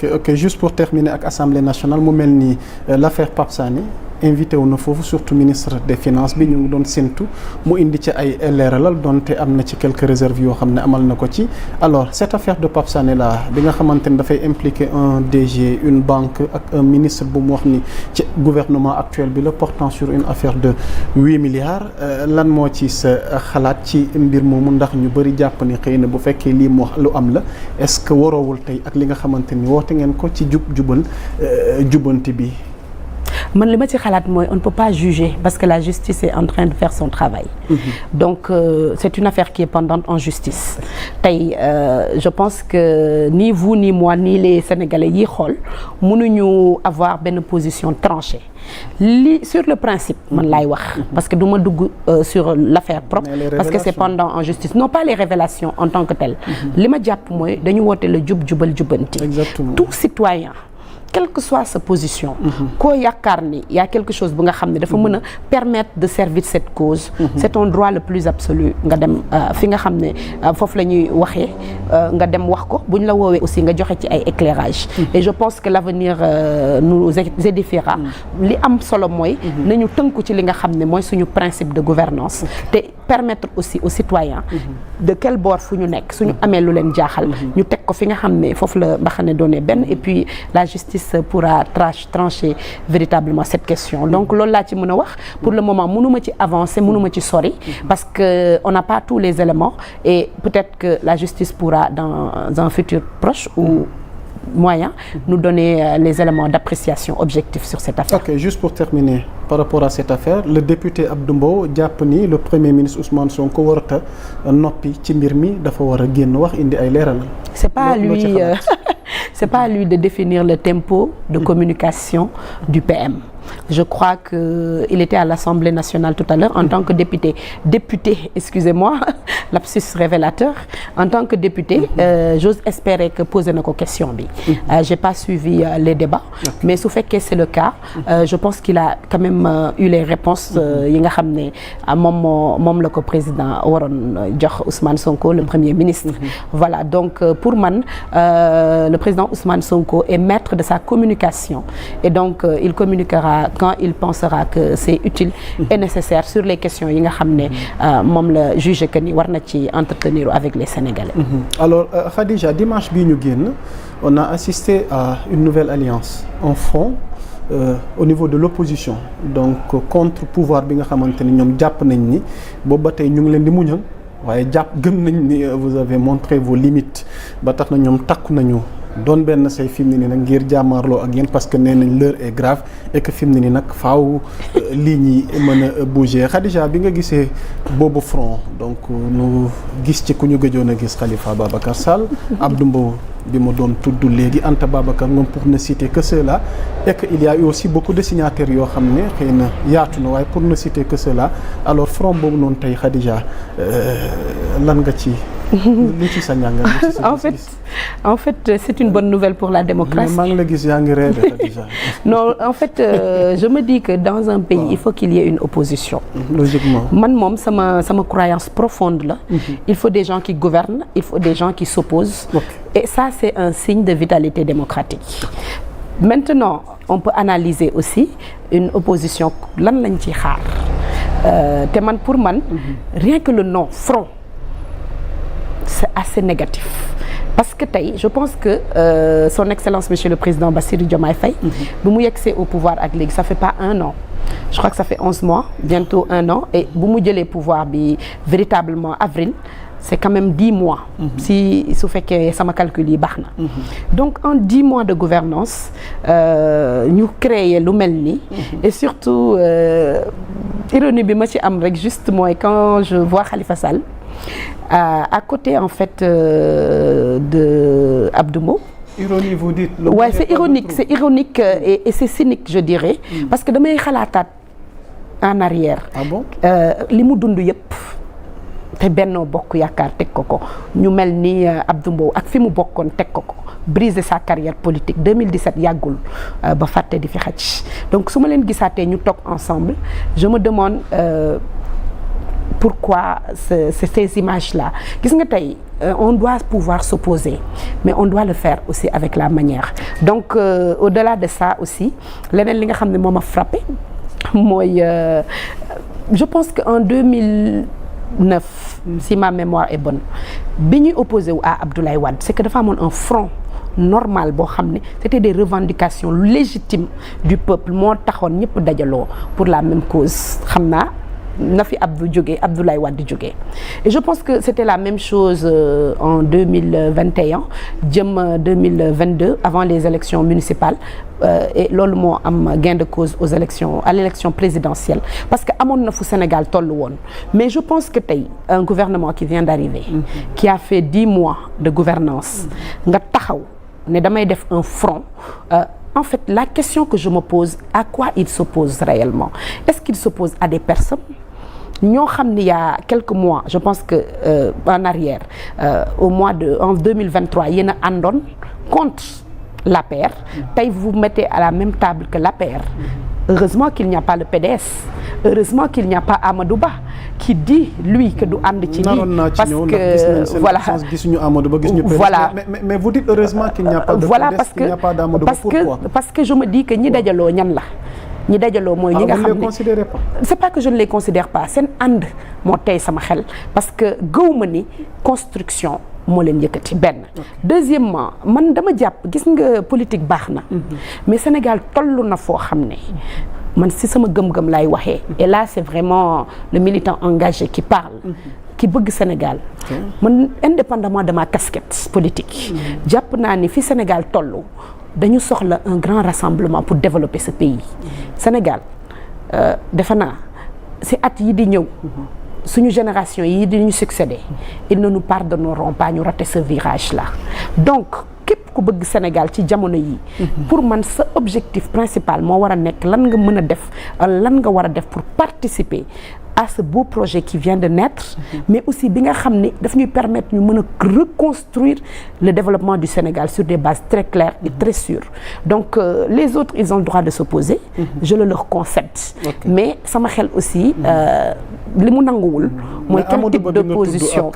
ok juste pour terminer ak Assemblée nationale mu mel ni l'affaire Pape Sané invité wu na foofu surtout ministre des finances bi ñu ngi doon séntu mu indi ci ay leeralal donte am na ci quelques réserves yoo xam ne amal na ko ci alors cette affaire de Pape Sané là bi nga xamante ne dafay impliquer un DG une banque ak un ministre bu mu wax ni ci gouvernement actuel bi la portant sur une affaire de 8 milliards lan moo ci sa xalaat ci mbir moomu ndax ñu bëri jàpp ni xëy na bu fekkee lii mu wax lu am la est-ce que waroowul tey ak li nga xamante ni woote ngeen ko ci jubanti bi. man li ma ci xalaat mooy on ne peut pas juger parce que la justice est en train de faire son travail. Donc c'est une affaire qui est pendante en justice tey je pense que ni vous ni moi ni les Sénégalais yi xool mënuñu avoir benn position tranchée li sur le principe man laay wax parce que du ma dugg sur l'affaire propre parce que c'est pendant en justice non pas les révélations en tant que telles li ma jàpp mooy dañu woote la jubal jubanti. Exactement. Tout citoyen quelle que soit sa position koo yaakaar ni y a quelque chose bu nga xam ne dafa mën a permettre de servir cette cause c'est ton droit le plus absolu nga dem fi nga xam ne foofu la ñuy waxee nga dem wax ko bu ñu la woowee aussi nga joxe ci ay éclairage et je pense que l'avenir nous édifiera li am solo mooy nañu tënku ci li nga xam ne mooy suñu principe de gouvernance te permettre aussi aux citoyens de quel bord fu ñu nekk suñu amee lu leen jaaxal ñu teg ko fi nga xam ne foofu la mbaxane doone benn et puis la justice pourra trancher véritablement cette question donc loolu laa ci mën a wax pour le moment mënuma ci avancer mënuma ci sori parce que on n'a pas tous les éléments et peut-être que la justice pourra dans un futur proche ou moyen nous donner les éléments d'appréciation objectifs sur cette affaire. Ok, juste pour terminer par rapport à cette affaire le député Abdou Mbow jàpp ni le premier ministre Ousmane Sonko warata noppi ci mbir mi dafa war a génn wax indi ay leeral. C'est pas à lui de définir le tempo de communication du PM. Je crois que il était à l'Assemblée nationale tout à l'heure en tant que député, excusez-moi, lapsus révélateur. En tant que député, j'ose espérer que poser na ko question bi. J'ai pas suivi les débats, mais su fekkee c'est le cas, je pense qu'il a quand même eu les réponses yi nga xam ne moom la ko président waroon jox Ousmane Sonko, le Premier ministre. Voilà, donc pour man le président Ousmane Sonko est maître de sa communication et donc il communiquera quand il pensera que c'est utile et nécessaire sur les questions yi nga xam ne moom la juge que ni war na ci entretenir avec les Sénégalais. Alors Khadija, dimanche bii ñu génn on a assisté à une nouvelle alliance en front au niveau de l'opposition donc contre pouvoir bi nga xamante ni ñoom jàpp nañ ni boobu ba tey ñu ngi leen di muñal waaye gëm nañ ni vous avez montré vos limites ba tax na ñoom takku nañu doon benn say fi mu ne nii nag ngir jàmmaarloo ak yéen parce que nee nañ l'heure est grave et que fi mu ne nii nag faaw lii ñi mën a bouger Khadija bi nga gisee boobu front donc nu gis ci ku ñu gëjoon a gis Khalifa Babacar Sall Abdou Mbow bi ma doon tudd léegi Anta Babacar Ngom pour ne citer que cela et que il y a eu aussi beaucoup de signataires yoo xam ne xëy na yaatu na waaye pour ne citer que cela alors front boobu noonu tey Khadija lan nga ci lu ci sa njàngat en fait c'est une bonne nouvelle pour la démocratie. maa ngi la gis yaa ngi rêve déjà. Non, en fait je me dis que dans un pays il faut qu'il y ait une opposition. Logiquement. Man moom sama croyance profonde la. Il faut des gens qui gouvernent, il faut des gens qui s'opposent. Et ça c'est un signe de vitalité démocratique. Maintenant on peut analyser aussi une opposition lan lañ ci xaar te man pour man rien que le nom front c'est assez négatif parce que tey je pense que son excellence monsieur le président Bassirou Diomaye Faye bu mu yegsee au pouvoir ak léegi ça fait pas un an je crois que ça fait 11 mois bientôt un an et bu mu jëlee pouvoir bi véritablement avril c'est quand même 10 mois si su fekkee sama calcul yi baax na donc en 10 mois de gouvernance ñu créer lu mel nii et surtout ironie bi ma ci am rek juste mooy quand je vois Khalifa Sall à côté en fait de Abdou Mbow. Ironie vous dites. Ouais, c'est ironique et c'est cynique je dirais parce que damay xalaataat en arrière. Ah bon? Li mu dund yëpp te Benno Bokk Yaakaar teg ko ñu mel ni Abdou Mbow ak fi mu bokkoon teg ko briser sa carrière politique 2017 yàggul ba fàtte di fi xaj donc su ma leen gisaatee ñu toog ensemble je me demande pourquoi ces images-là gis nga tey on doit pouvoir s'opposer mais on doit le faire aussi avec la manière donc au-delà de ça aussi leneen li nga xam ne moo ma frappé mooy je pense que en 2009 si ma mémoire est bonne bi ñuy opposé wu à Abdoulaye Wade c'est que dafa amoon un front normal boo xam ne c'était des revendications légitimes du peuple moo taxoon ñëpp dajaloo pour la même cause xam naa na fi Abdoulaye Wade jógee et je pense que c'était la même chose en 2021 jëm 2022 avant les élections municipales et loolu moo am gain de cause à l'élection présidentielle parce que amoon na fu Sénégal tollu woon mais je pense que tey un gouvernement qui vient d'arriver qui a fait 10 mois de gouvernance nga taxaw ne damay def un front en fait la question que je me pose à quoi il s'oppose réellement est-ce qu'il s'oppose à des personnes ñoo xam ne il y a quelques mois je pense que en arrière en 2023 yéen a àndoon contre l'APR tey vous mettez à la même table que l'APR heureusement qu'il n'y a pas le PDS heureusement qu'il n'y a pas Amadou Ba qui dit lui que du ànd ci lii parce que voilà gisuñu Amadou Ba gisuñu PDS voilà mais vous dites heureusement qu'il n'y a pas de voilà PDS qu'il n'y a pas d'Amadou Ba pourquoi parce que je me dis que ñi dajaloo ñan la ñi dajaloo mooy ñi nga xam ne c'est pas que je ne les considère pas seen ànd moo tey sama xel parce que gëwuma ni construction moo leen yëkkati benn deuxièmement man dama jàpp gis nga politique baax na mais Sénégal tollu na foo xam ne man si sama gëm-gëm laay waxee et là c'est vraiment le militant engagé qui parle ki bëgg Sénégal man indépendamment de ma casquette politique jàpp naa ni fi Sénégal tollu dañu soxla un grand rassemblement pour développer ce pays Sénégal defe naa si at yi di ñëw suñu génération yi di ñu succéder ils ne nous pardonneront pas ñu rater ce virage là donc képp ku bëgg Sénégal ci jamono yi pour man sa objectif principal moo war a nekk lan nga mën a def lan nga war a def pour participer à ce beau projet qui vient de naître mais aussi bi nga xam ne daf ñuy permettre ñu mën a reconstruire le développement du Sénégal sur des bases très claires et très sûres donc les autres ils ont le droit de s'opposer je le leur concède mais sama xel aussi li mu nanguwul mooy quel type d'opposition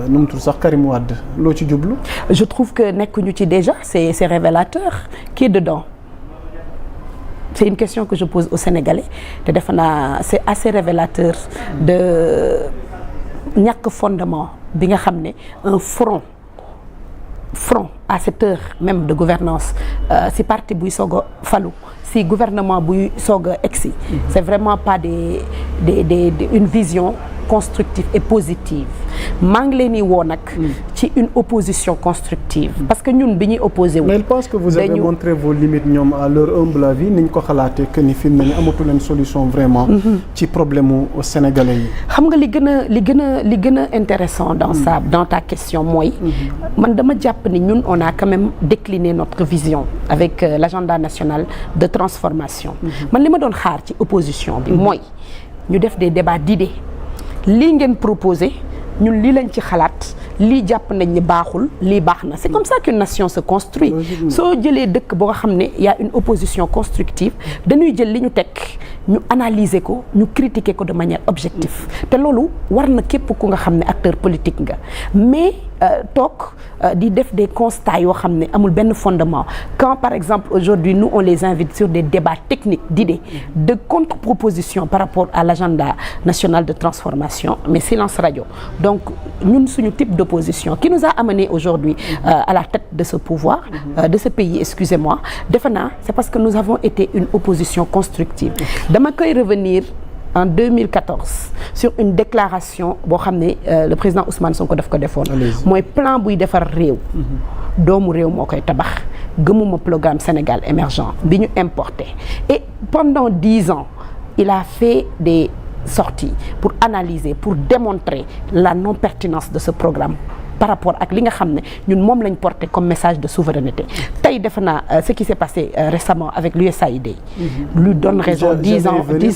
nu mu tudd sax Karim Wade loo ci jublu je trouve que nekkuñu ci déjà c'est révélateur qui est dedans c'est une question que je pose aux Sénégalais te defe naa c'est assez révélateur de ñàkk fondement bi nga xam ne un front à cette heure même de gouvernance si parti buy soog a falu si gouvernement buy soog a egsi c'est vraiment pas une vision constructive et positive maa ngi leen di woo nag ci une opposition constructive parce que ñun bi ñuy opposé wu mais il pense que vous avez montré vos limites ñoom à leur humble avis niñ ko xalaatee que ni fi mu ne ni amatu leen solution vraiment ci problème u sénégalais yi xam nga li gën a intéressant dans ça dans ta question mooy man dama jàpp ni ñun on a quand même décliné notre vision avec l'agenda national de transformation man li ma doon xaar ci opposition bi mooy ñu def des débats d'idées lii ngeen proposé ñun lii lañ ci xalaat lii jàpp nañ ni baaxul lii baax na c'est comme ça qu'une nation se construit soo jëlee dëkk boo nga xam ne y a une opposition constructive dañuy jël li ñu teg ñu analyser ko ñu critiquer ko de manière objective te loolu war na képp ku nga xam ne acteur politique nga mais toog di def des constats yoo xam ne amul benn fondement quand par exemple aujourd'hui nous on les invite sur des débats techniques d'idées de contre-propositions par rapport à l'agenda national de transformation mais silence radio donc ñun suñu type d'opposition qui nous a amené aujourd'hui à la tête de ce pouvoir de ce pays excusez-moi defe naa c'est parce que nous avons été une opposition constructive dama koy revenir en 2014 sur une déclaration boo xam ne le président Ousmane Sonko daf ko defoon mooy plan buy defar réew doomu réew moo koy tabax gëmuma programme Sénégal émergent bi ñu importé et pendant 10 ans il a fait des sorties pour analyser pour démontrer la non-pertinence de ce programme par rapport ak li nga xam ne ñun moom lañ porté comme message de souveraineté tey defe naa ce qui s'est passé récemment avec l'USAID lui donne raison 10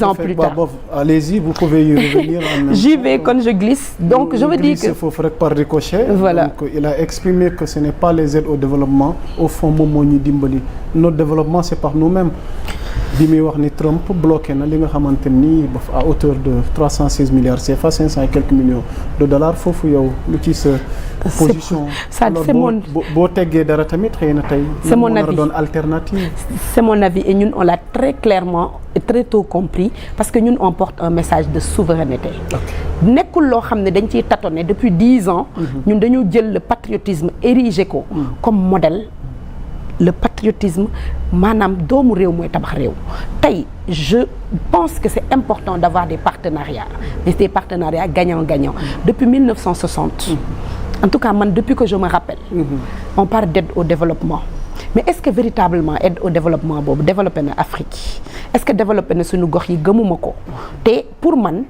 ans plus tard. Allez-y, vous pouvez y revenir. J'y vais quand je glisse. Donc je veux dire que foofu rek par ricochet. Voilà. Donc il a exprimé que ce n'est pas les aides au développement au fond moom moo ñu dimbali notre développement c'est par nous-mêmes. bi muy wax ni Trump bloqué na li nga xamante ni à hauteur de 316 milliards CFA 500 et quelques millions de dollars foofu yow lu ci sa position. c'est mon boo teggee dara tamit xëy na tey. c'est mon avis doon alternative. c'est mon avis et ñun on l'a très clairement et très tôt compris parce que ñun on porte un message de souveraineté. nekkul loo xam ne dañ ciy tâtonner depuis 10 ans. ñun dañoo jël le patriotisme érigé ko comme modèle. Le patriotisme maanaam doomu réew mooy tabax réew tey je pense que c'est important d'avoir des partenariats mais des partenariats gagnant-gagnant depuis 1960 en tout cas man depuis que je me rappelle on parle d'aide au développement mais est-ce que véritablement aide au développement boobu développé na Afrique est-ce que développé na suñu gox yi gëmuma ko te pour man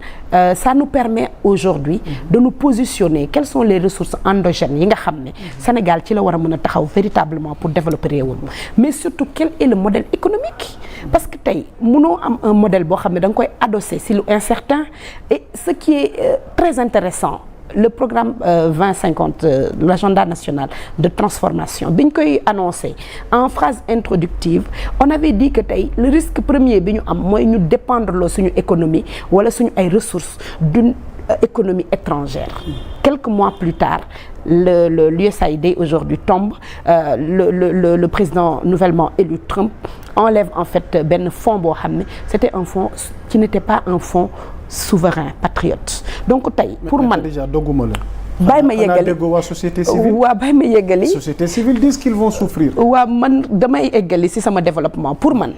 ça nous permet aujourd'hui de nous positionner quelles sont les ressources endogènes yi nga xam ne Sénégal ci la war a mën a taxaw véritablement pour développer réewam mais surtout quel est le modèle économique parce que tey mënoo am un modèle boo xam ne da nga koy adossé si lu incertain et ce qui est très intéressant le programme 2050 l'agenda national de transformation bi ñu koy annoncé en phrase introductive on avait dit que tey le risque premier bi ñu am mooy ñu dépendre loo suñu économie wala suñu ay ressources d'une économie étrangère. Quelques mois plus tard l'USAID aujourd'hui tombe le président nouvellement élu Trump enlève en fait benn fonds boo xam ne c'était un fonds qui n'était pas un fonds souverain patriote donc tey pour man déjà dogguma la bàyyi ma yeggali waa société civile waaw bàyyi ma yeggali société civile disent qu'ils vont souffrir waaw man damay eggali ci sama développement pour man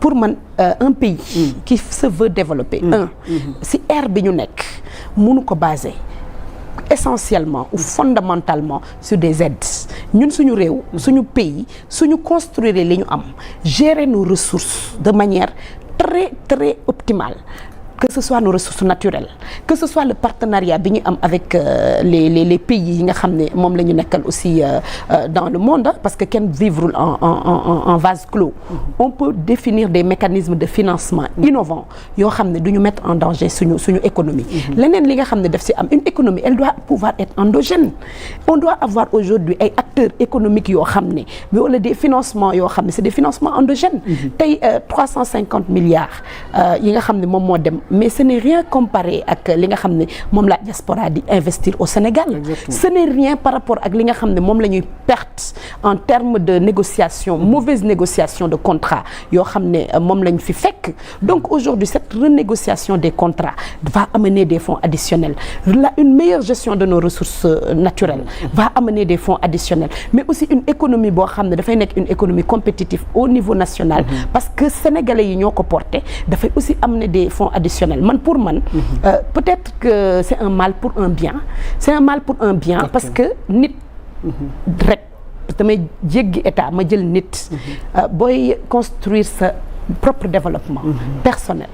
pour man un pays qui se veut développer ci ère bi ñu nekk mënu ko baser essentiellement ou fondamentalement sur des aides ñun suñu réew suñu pays suñu construire li ñu am gérer nos ressources de manière très très optimale que ce soit nos ressources naturelles que ce soit le partenariat bi ñu am avec les pays yi nga xam ne moom la ñu nekkal aussi dans le monde parce que kenn vivrul en vase clos on peut définir des mécanismes de financement innovants yoo xam ne du ñu mettre en danger suñu économie leneen li nga xam ne daf ci am une économie elle doit pouvoir être endogène on doit avoir aujourd'hui ay acteurs économiques yoo xam ne mais wala des financements yoo xam ne c'est des financements endogènes tey 350 milliards yi nga xam ne moom moo dem mais ce n'est rien comparé ak li nga xam ne moom la diaspora di investir au Sénégal. Exactement. Ce n'est rien par rapport ak li nga xam ne moom la ñuy perte en termes de négociation mauvaise négociation de contrat yoo xam ne moom lañ fi fekk donc aujourd'hui cette renégociation des contrats va amener des fonds additionnels une meilleure gestion de nos ressources naturelles va amener des fonds additionnels mais aussi une économie boo xam ne dafay nekk une économie compétitive au niveau national parce que sénégalais yi ñoo ko porté dafay aussi amener des fonds additionnels man pour man peut-être que c'est un mal pour un bien c'est un mal pour un bien parce que nit rek damay jéggi état ma jël nit booy construire sa propre développement personnel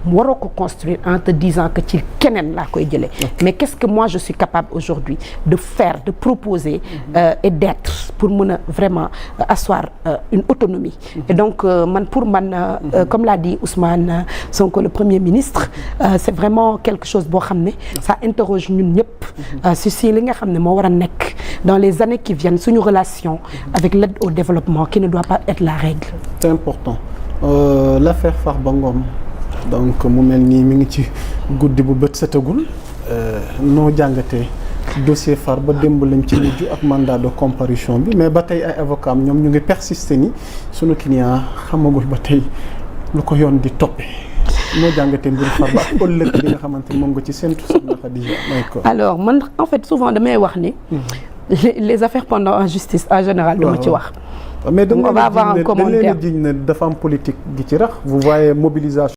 waroo ko construire en te disant que ci keneen laa koy jëlee mais qu'est-ce que moi je suis capable aujourd'hui de faire de proposer et d'être pour mën a vraiment asseoir une autonomie et donc man pour man comme l'a dit Ousmane Sonko le Premier ministre c'est vraiment quelque chose boo xam ne ça interroge ñun ñëpp si li nga xam ne moo war a nekk dans les années qui viennent suñu relation avec l'aide au développement qui ne doit pas être la règle. C'est important l'affaire Farba Ngom donc mu mel nii mi ngi ci guddi bu bët setagul noo jàngatee dossier Farba démb lañ ci mujj ak mandat de comparution bi mais ba tey ay avocats ñoom ñu ngi persister ni sunu client xamagul ba tey lu ko yoon di toppee noo jàngatee mbiru Farba ak ëllëg bi nga xamante ni moom nga ci séntu Soxna Khadija may ko. alors man en fait souvent damay wax ni les affaires pendant en justice en général dama ci wax. mais on va avoir un commentaire dañ leen a jiñ ne dafa am politique gi ci rax vous voyez mobilisation